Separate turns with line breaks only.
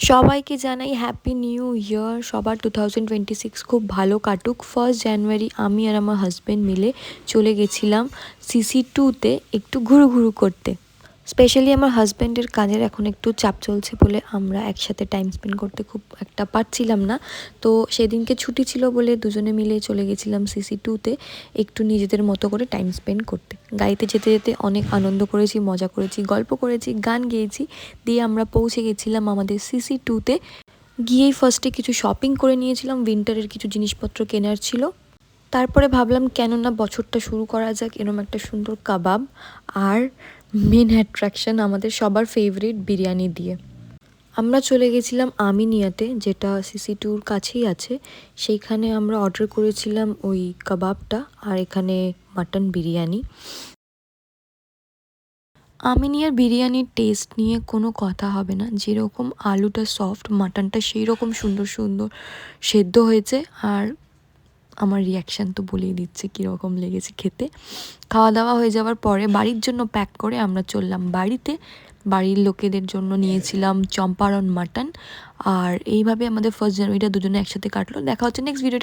সবাইকে জানাই happy new year. সবার 2026 খুব ভালো কাটুক। 1 জানুয়ারি আমি আর আমার হাজব্যান্ড মিলে চলে গেছিলাম CC2-তে একটু ঘুরু করতে। স্পেশালি আমার হাজব্যান্ডের কাজের এখন একটু চাপ চলছে বলে আমরা একসাথে টাইম স্পেন্ড করতে খুব একটা পারছিলাম না। তো সেদিনকে ছুটি ছিল বলে দুজনে মিলে চলে গেছিলাম CC2-তে একটু নিজেদের মতো করে টাইম স্পেন্ড করতে। গাড়িতে যেতে যেতে অনেক আনন্দ করেছি, মজা করেছি, গল্প করেছি, গান গেয়েছি। দিয়ে আমরা পৌঁছে গেছিলাম আমাদের CC2-তে। গিয়েই ফার্স্টে কিছু শপিং করে নিয়েছিলাম, উইন্টারের কিছু জিনিসপত্র কেনার ছিল। তারপরে ভাবলাম কেন না বছরটা শুরু করা যাক এরম একটা সুন্দর কাবাব আর মেন অ্যাট্রাকশন আমাদের সবার ফেভারিট বিরিয়ানি দিয়ে। আমরা চলে গেছিলাম আমিনিয়াতে, যেটা CC2-র কাছেই আছে। সেইখানে আমরা অর্ডার করেছিলাম ওই কাবাবটা আর এখানে মাটন বিরিয়ানি। আমিনিয়ার বিরিয়ানির টেস্ট নিয়ে কোনো কথা হবে না। যেরকম আলুটা সফট, মাটনটা সেই রকম সুন্দর সেদ্ধ হয়েছে। আর আমার রিয়াকশান তো বলেই দিচ্ছে কীরকম লেগেছে খেতে। খাওয়া দাওয়া হয়ে যাওয়ার পরে বাড়ির জন্য প্যাক করে আমরা চললাম বাড়িতে। বাড়ির লোকেদের জন্য নিয়েছিলাম চম্পারন মাটন। আর এইভাবে আমাদের 1 জানুয়ারিটা দুজনে একসাথে কাটলো। দেখা হচ্ছে নেক্সট ভিডিওটা।